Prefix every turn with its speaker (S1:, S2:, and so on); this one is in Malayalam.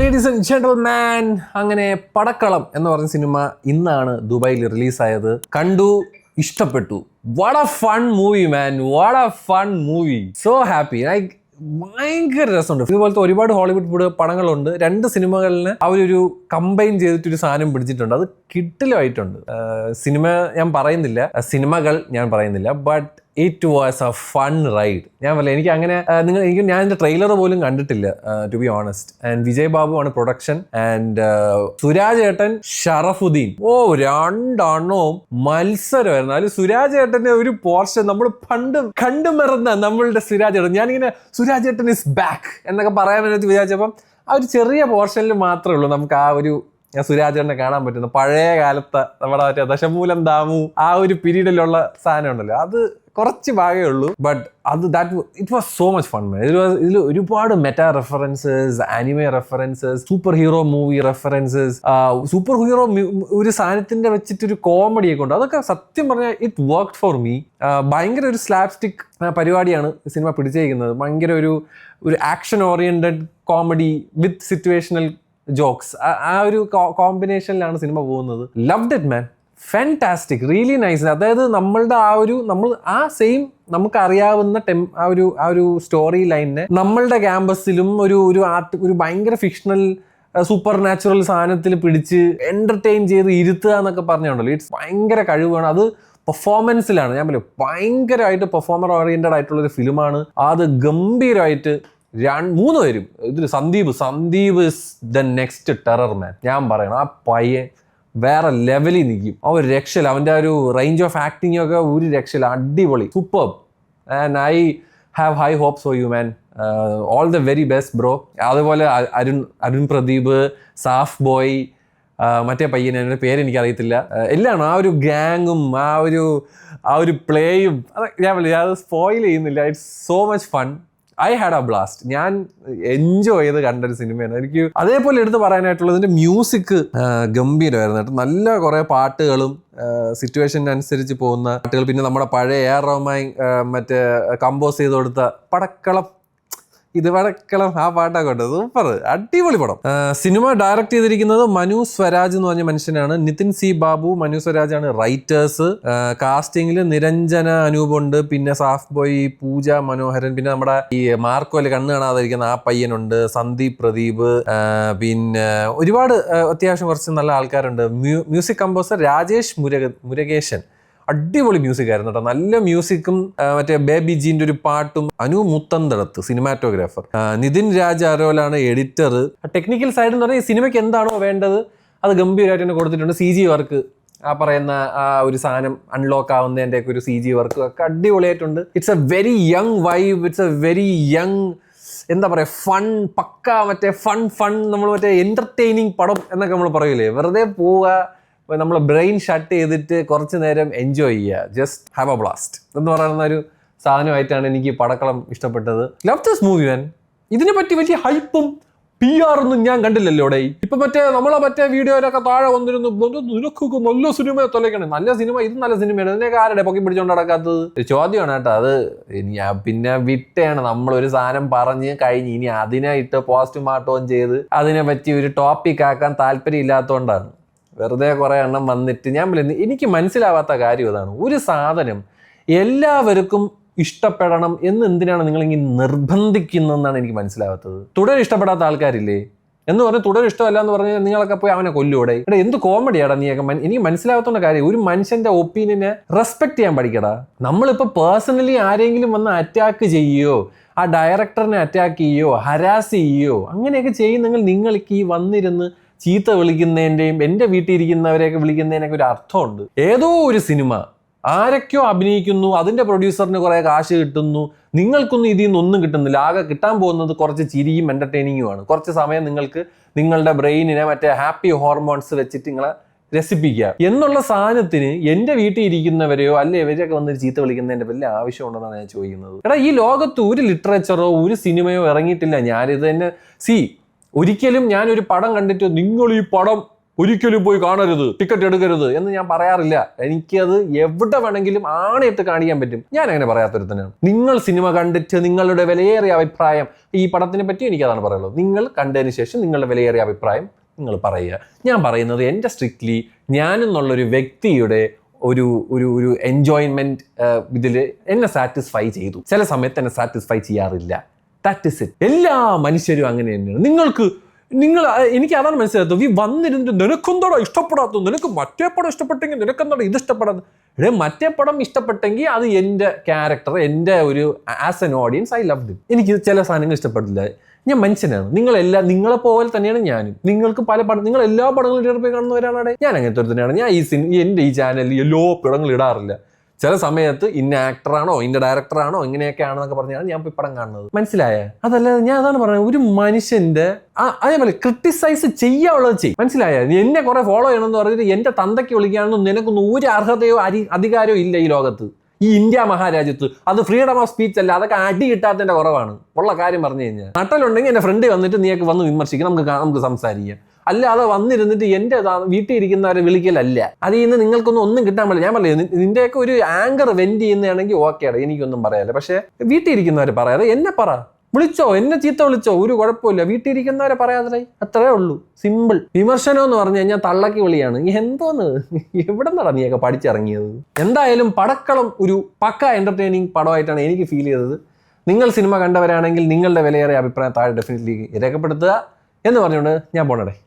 S1: ലേഡീസ് ആൻഡ് ജെന്റിൽമാൻ, അങ്ങനെ പടക്കളം എന്ന് പറഞ്ഞ സിനിമ ഇന്നാണ് ദുബായിൽ റിലീസായത്. കണ്ടു, ഇഷ്ടപ്പെട്ടു. What A fun movie man, what A fun movie. So happy. Like ഭയങ്കര രസമുണ്ട്. ഇതുപോലത്തെ ഒരുപാട് ഹോളിവുഡ് പടങ്ങളുണ്ട്. രണ്ട് സിനിമകളിന് അവരൊരു കമ്പൈൻ ചെയ്തിട്ടൊരു സാധനം പിടിച്ചിട്ടുണ്ട്. അത് കിട്ടിലായിട്ടുണ്ട്. സിനിമകൾ ഞാൻ പറയുന്നില്ല, but it was a fun ride. ഞാൻ പറയാം, എനിക്ക് അങ്ങനെ ഞാൻ എൻ്റെ ട്രെയിലർ പോലും കണ്ടിട്ടില്ല, to be honest. And Vijay Babu ആണ് പ്രൊഡക്ഷൻ. ആൻഡ് സുരാജ് ഏട്ടൻ, ഷറഫുദ്ദീൻ, രണ്ടെണ്ണവും മത്സരമായിരുന്നു. അതിൽ സുരാജ് ഏട്ടന്റെ ഒരു പോർഷൻ നമ്മൾ പണ്ട് കണ്ടുമറന്ന നമ്മളുടെ സുരാജ് ഏട്ടൻ, ഞാനിങ്ങനെ സുരാജ് ഏട്ടൻ ഇസ് ബാക്ക് എന്നൊക്കെ പറയാൻ വേണ്ടി വിചാരിച്ചപ്പം ആ ഒരു ചെറിയ പോർഷനിൽ മാത്രമേ ഉള്ളൂ നമുക്ക് ആ ഒരു സുരാജേട്ടനെ കാണാൻ പറ്റുന്നു. പഴയ കാലത്തെ നമ്മുടെ മറ്റേ ദശമൂലം ദാമു ആ ഒരു പീരീഡിലുള്ള സാധനം ഉണ്ടല്ലോ, അത് കുറച്ച് ഭാഗമേ ഉള്ളൂ. But it was so much fun. ഇതിൽ ഒരുപാട് meta references, anime references, super hero movie references, super hero ഒരു സാധനത്തിന്റെ വെച്ചിട്ടൊരു കോമഡിയൊക്കെ ഉണ്ട്. അതൊക്കെ സത്യം പറഞ്ഞാൽ ഇറ്റ് വർക്ക്ഡ് ഫോർ മീ. ഭയങ്കര ഒരു സ്ലാപ്സ്റ്റിക് പരിപാടിയാണ് സിനിമ പിടിച്ചേക്കുന്നത്. ഭയങ്കര ഒരു ആക്ഷൻ ഓറിയന്റഡ് കോമഡി വിത്ത് സിറ്റുവേഷണൽ ജോക്സ്, ആ ഒരു കോമ്പിനേഷനിലാണ് സിനിമ പോകുന്നത്. Loved it man, fantastic, really nice. അതായത് നമ്മളുടെ നമ്മൾ ആ സെയിം നമുക്ക് അറിയാവുന്ന ആ ഒരു സ്റ്റോറി ലൈനിനെ നമ്മളുടെ ക്യാമ്പസിലും ഒരു ഭയങ്കര ഫിക്ഷണൽ സൂപ്പർ നാച്ചുറൽ സാധനത്തിൽ പിടിച്ച് എന്റർടൈൻ ചെയ്ത് ഇരുത്തുക എന്നൊക്കെ പറഞ്ഞുണ്ടല്ലോ, ഇറ്റ്സ് ഭയങ്കര കഴിവാണ്. അത് പെർഫോമൻസിലാണ്. ഞാൻ പറയും, ഭയങ്കരമായിട്ട് പെർഫോമർ ഓറിയന്റഡ് ആയിട്ടുള്ളൊരു ഫിലിമാണ്. അത് ഗംഭീരമായിട്ട് 3 പേരും ഇതിൽ Sandeep is the next terror man. ഞാൻ പറയണം, ആ പയ്യൻ വേറെ ലെവലിൽ നിൽക്കും. ആ ഒരു രക്ഷയില്ല. അവൻ്റെ ആ ഒരു റേഞ്ച് ഓഫ് ആക്ടിങ് ഒക്കെ ഒരു രക്ഷയില്ല. അടിപൊളി, super. And I have high hopes for you man. All the very best bro. അതുപോലെ അരുൺ പ്രദീപ്, സാഫ് ബോയ്, മറ്റേ പയ്യൻ, എൻ്റെ പേര് എനിക്കറിയത്തില്ല, എല്ലാം ആ ഒരു ഗ്യാങ്ങും ആ ഒരു പ്ലേയും അത് സ്പോയിൽ ചെയ്യുന്നില്ല. It's so much fun. I had A blast. ഞാൻ എൻജോയ് ചെയ്ത് കണ്ടൊരു സിനിമയാണ്. എനിക്ക് അതേപോലെ എടുത്ത് പറയാനായിട്ടുള്ളത് ഇതിന്റെ മ്യൂസിക് ഗംഭീരമായിരുന്നു കേട്ടോ. നല്ല കുറെ പാട്ടുകളും സിറ്റുവേഷനനുസരിച്ച് പോകുന്ന പാട്ടുകൾ. പിന്നെ നമ്മുടെ പഴയ എ ആർ റഹ്മാൻ മറ്റേ കമ്പോസ് ചെയ്ത് കൊടുത്ത പടക്കളം, ആ പാട്ടൊക്കെ ഉണ്ട്. സൂപ്പർ, അടിപൊളി പടം. സിനിമ ഡയറക്ട് ചെയ്തിരിക്കുന്നത് മനു സ്വരാജ് എന്ന് പറഞ്ഞ മനുഷ്യനാണ്. നിതിൻ സി ബാബു, മനു സ്വരാജ് ആണ് റൈറ്റേഴ്സ്. കാസ്റ്റിംഗിൽ നിരഞ്ജന അനൂപുണ്ട്, പിന്നെ സാഫ് ബോയ്, പൂജ മനോഹരൻ, പിന്നെ നമ്മുടെ ഈ മാർക്കോയില് കണ്ണ് കാണാതിരിക്കുന്ന ആ പയ്യനുണ്ട്, സന്ദീപ് പ്രദീപ്, പിന്നെ ഒരുപാട് അത്യാവശ്യം കുറച്ച് നല്ല ആൾക്കാരുണ്ട്. Music composer Rajesh Murukesan. അടിപൊളി മ്യൂസിക് ആയിരുന്നു കേട്ടോ. നല്ല മ്യൂസിക്കും മറ്റേ ബേബി ജീൻ്റെ ഒരു പാട്ടും. അനു മുത്തന്തടത്ത് സിനിമാറ്റോഗ്രാഫർ. നിതിൻ രാജ് അരോലാണ് എഡിറ്റർ. ടെക്നിക്കൽ സൈഡ് എന്ന് പറഞ്ഞാൽ ഈ സിനിമയ്ക്ക് എന്താണോ വേണ്ടത് അത് ഗംഭീരമായിട്ട് തന്നെ കൊടുത്തിട്ടുണ്ട്. CG വർക്ക്, ആ പറയുന്ന ആ ഒരു സാധനം അൺലോക്ക് ആവുന്നതിൻ്റെ ഒക്കെ ഒരു CG വർക്ക് ഒക്കെ അടിപൊളിയായിട്ടുണ്ട്. It's A very young vibe, it's A very young, എന്താ പറയുക, ഫൺ, പക്ക മറ്റേ ഫൺ നമ്മൾ മറ്റേ എന്റർടൈനിങ് പടം എന്നൊക്കെ നമ്മൾ പറയൂലേ. വെറുതെ പോവുക, നമ്മൾ ബ്രെയിൻ ഷട്ട് ചെയ്തിട്ട് കുറച്ച് നേരം എൻജോയ് ചെയ്യുക, ജസ്റ്റ് ഹാവ് എ ബ്ലാസ്റ്റ് എന്ന് പറയുന്ന ഒരു സാധനമായിട്ടാണ് എനിക്ക് പടക്കളം ഇഷ്ടപ്പെട്ടത്. ലവ് ദിസ് മൂവി മാൻ. ഇതിനെ പറ്റി വലിയ ഹൈപ്പും PR ഒന്നും ഞാൻ കണ്ടില്ലല്ലോ ഇവിടെ. ഇപ്പൊ നമ്മളെ വീഡിയോയിലൊക്കെ താഴെ വന്നിരുന്നു, നിനക്കൊക്കെ നല്ല സിനിമയെ തൊലയ്ക്കണം, നല്ല സിനിമ, ഇത് നല്ല സിനിമയാണ്, ഇതിനൊക്കെ ആരുടെ പൊക്കി പിടിച്ചോണ്ട് നടക്കാത്തത് ചോദ്യമാണ് കേട്ടോ. അത് പിന്നെ വിട്ടയാണ് നമ്മളൊരു സാധനം പറഞ്ഞ് കഴിഞ്ഞ് ഇനി അതിനെ ഇട്ട് പോസ്റ്റ്മോർട്ടം ചെയ്ത് അതിനെ പറ്റി ഒരു ടോപ്പിക് ആക്കാൻ താല്പര്യം ഇല്ലാത്തതുകൊണ്ടാണ് വെറുതെ കുറെ എണ്ണം വന്നിട്ട്. എനിക്ക് മനസ്സിലാവാത്ത കാര്യം അതാണ്. ഒരു സാധനം എല്ലാവർക്കും ഇഷ്ടപ്പെടണം എന്ന് എന്തിനാണ് നിങ്ങളിങ്ങനെ നിർബന്ധിക്കുന്നതെന്നാണ് എനിക്ക് മനസ്സിലാവാത്തത്. തുടർ ഇഷ്ടപ്പെടാത്ത ആൾക്കാരില്ലേ എന്ന് പറഞ്ഞ് തുടർ ഇഷ്ടമല്ല എന്ന് പറഞ്ഞാൽ നിങ്ങളൊക്കെ പോയി അവനെ കൊല്ലൂടെ? എടാ, എന്ത് കോമഡിയാടാ നീയൊക്കെ. എനിക്ക് മനസ്സിലാവാത്ത കാര്യം, ഒരു മനുഷ്യന്റെ ഒപ്പീനിയനെ റെസ്പെക്ട് ചെയ്യാൻ പഠിക്കടാ. നമ്മളിപ്പോൾ പേഴ്സണലി ആരെങ്കിലും വന്ന് അറ്റാക്ക് ചെയ്യുകയോ ആ ഡയറക്ടറിനെ അറ്റാക്ക് ചെയ്യുകയോ ഹരാസ് ചെയ്യുകയോ അങ്ങനെയൊക്കെ ചെയ്യുന്നെങ്കിൽ നിങ്ങൾക്ക് ഈ വന്നിരുന്ന് ചീത്ത വിളിക്കുന്നതിൻ്റെയും എൻ്റെ വീട്ടിൽ ഇരിക്കുന്നവരെയൊക്കെ വിളിക്കുന്നതിനൊക്കെ ഒരു അർത്ഥമുണ്ട്. ഏതോ ഒരു സിനിമ ആരൊക്കെയോ അഭിനയിക്കുന്നു, അതിൻ്റെ പ്രൊഡ്യൂസറിന് കുറേ കാശ് കിട്ടുന്നു, നിങ്ങൾക്കൊന്നും ഇതിൽ നിന്നൊന്നും കിട്ടുന്നില്ല. ആകെ കിട്ടാൻ പോകുന്നത് കുറച്ച് ചിരിയും എൻ്റർടൈനിങ്ങുമാണ്. കുറച്ച് സമയം നിങ്ങൾക്ക് നിങ്ങളുടെ ബ്രെയിനിനെ മറ്റേ ഹാപ്പി ഹോർമോൺസ് വെച്ചിട്ട് നിങ്ങളെ രസിപ്പിക്കുക എന്നുള്ള സാധനത്തിന് എൻ്റെ വീട്ടിൽ ഇരിക്കുന്നവരെയോ അല്ലെ ഇവരെയൊക്കെ വന്ന് ചീത്ത വിളിക്കുന്നതിൻ്റെ വലിയ ആവശ്യമുണ്ടെന്നാണ് ഞാൻ ചോദിക്കുന്നത്. എടാ, ഈ ലോകത്ത് ഒരു ലിറ്ററേച്ചറോ ഒരു സിനിമയോ ഇറങ്ങിയിട്ടില്ല. ഞാനിത് തന്നെ ഒരിക്കലും ഞാനൊരു പടം കണ്ടിട്ട് നിങ്ങൾ ഈ പടം ഒരിക്കലും പോയി കാണരുത്, ടിക്കറ്റ് എടുക്കരുത് എന്ന് ഞാൻ പറയാറില്ല. എനിക്കത് എവിടെ വേണമെങ്കിലും ആണയിട്ട് കാണിക്കാൻ പറ്റും. ഞാൻ അങ്ങനെ പറയാത്തൊരുത്തനാണ്. നിങ്ങൾ സിനിമ കണ്ടിട്ട് നിങ്ങളുടെ വിലയേറിയ അഭിപ്രായം, ഈ പടത്തിനെ പറ്റി എനിക്കതാണ് പറയുള്ളത്, നിങ്ങൾ കണ്ടതിന് ശേഷം നിങ്ങളുടെ വിലയേറിയ അഭിപ്രായം നിങ്ങൾ പറയുക. ഞാൻ പറയുന്നത് എൻ്റെ സ്ട്രിക്ട്ലി ഞാനെന്നുള്ളൊരു വ്യക്തിയുടെ ഒരു ഒരു ഒരു എൻജോയ്മെന്റ് ഇതിൽ എന്നെ സാറ്റിസ്ഫൈ ചെയ്തു. ചില സമയത്ത് എന്നെ സാറ്റിസ്ഫൈ ചെയ്യാറില്ല. That is it. എല്ലാ മനുഷ്യരും അങ്ങനെ തന്നെയാണ്. എനിക്ക് അതാണ് മനസ്സിലാത്തത്. ഈ വന്നിരുന്നിട്ട് നിനക്കെന്താടാ ഇഷ്ടപ്പെടാത്തത്, നിനക്ക് മറ്റേ പടം ഇഷ്ടപ്പെട്ടെങ്കിൽ നിനക്കെന്താടാ ഇത് ഇഷ്ടപ്പെടാത്തത്. മറ്റേ പടം ഇഷ്ടപ്പെട്ടെങ്കിൽ അത് എൻ്റെ ക്യാരക്ടർ, എൻ്റെ ഒരു as an audience I love them. എനിക്ക് ചില സാധനങ്ങൾ ഇഷ്ടപ്പെട്ടില്ല. ഞാൻ മനുഷ്യനാണ്. നിങ്ങളെ പോലെ തന്നെയാണ് ഞാനും. നിങ്ങൾക്ക് പല പടം, നിങ്ങൾ എല്ലാ പടങ്ങളും പോയി കാണുന്നവരാണ്. ഞാൻ അങ്ങനത്തെ ഒരു തന്നെയാണ്. ഞാൻ എൻ്റെ ഈ ചാനലിൽ എല്ലാ പടങ്ങളും ഇടാറില്ല. ചില സമയത്ത് ഇന്ന ആക്ടറാണോ ഇന്ന ഡയറക്ടറാണോ ഇങ്ങനെയൊക്കെ ആണെന്നൊക്കെ പറഞ്ഞാണ് ഞാൻ പോയി പടം കാണുന്നത്. മനസ്സിലായ? അതല്ലാതെ ഞാൻ അതാണ് പറയുന്നത്, ഒരു മനുഷ്യന്റെ അതേപോലെ ക്രിട്ടിസൈസ് ചെയ്യാനുള്ളത് ചെയ്യും. മനസ്സിലായ? എന്നെ കുറെ ഫോളോ ചെയ്യണമെന്ന് പറഞ്ഞിട്ട് എന്റെ തന്തയ്ക്ക് വിളിക്കാനൊന്നും നിനക്കൊന്നും ഒരു അർഹതയോ അധികാരമോ ഇല്ല ഈ ലോകത്ത്, ഈ ഇന്ത്യ മഹാരാജ്യത്ത്. അത് ഫ്രീഡം ഓഫ് സ്പീച്ച് അല്ല, അതൊക്കെ അടി കിട്ടാത്തതിന്റെ കുറവാണ്. ഉള്ള കാര്യം പറഞ്ഞു കഴിഞ്ഞാൽ നട്ടലുണ്ടെങ്കിൽ എന്റെ ഫ്രണ്ട് വന്നിട്ട് നീയൊക്കെ വന്ന് വിമർശിക്കും, നമുക്ക് സംസാരിക്കാം. അല്ലാതെ വന്നിരുന്നിട്ട് എൻ്റെ വീട്ടിൽ ഇരിക്കുന്നവരെ വിളിക്കലല്ല. അതിൽ നിന്ന് നിങ്ങൾക്കൊന്നും ഒന്നും കിട്ടാൻ പറ്റില്ല. ഞാൻ പറഞ്ഞില്ല, നിന്റെയൊക്കെ ഒരു ആങ്കർ വെന്റ് ചെയ്യുന്നതാണെങ്കിൽ ഓക്കെയാണ്, എനിക്കൊന്നും പറയാല്ല. പക്ഷെ വീട്ടിൽ ഇരിക്കുന്നവരെ പറയാതെ എന്നെ വിളിച്ചോ, എന്നെ ചീത്ത വിളിച്ചോ, ഒരു കുഴപ്പമില്ല. വീട്ടിൽ ഇരിക്കുന്നവരെ പറയാതെ, അത്രേ ഉള്ളൂ. സിമ്പിൾ. വിമർശനം എന്ന് പറഞ്ഞു കഴിഞ്ഞാൽ തള്ളക്കി വിളിയാണ്. എന്തോന്ന്, എവിടെ നിന്നാണ് നീയൊക്കെ പഠിച്ചിറങ്ങിയത്? എന്തായാലും പടക്കളം ഒരു പക്ക എന്റർടൈനിങ് പടമായിട്ടാണ് എനിക്ക് ഫീൽ ചെയ്തത്. നിങ്ങൾ സിനിമ കണ്ടവരാണെങ്കിൽ നിങ്ങളുടെ വിലയേറിയ അഭിപ്രായം താഴെ ഡെഫിനറ്റ്ലി രേഖപ്പെടുത്തുക എന്ന് പറഞ്ഞുകൊണ്ട് ഞാൻ പോണടേ.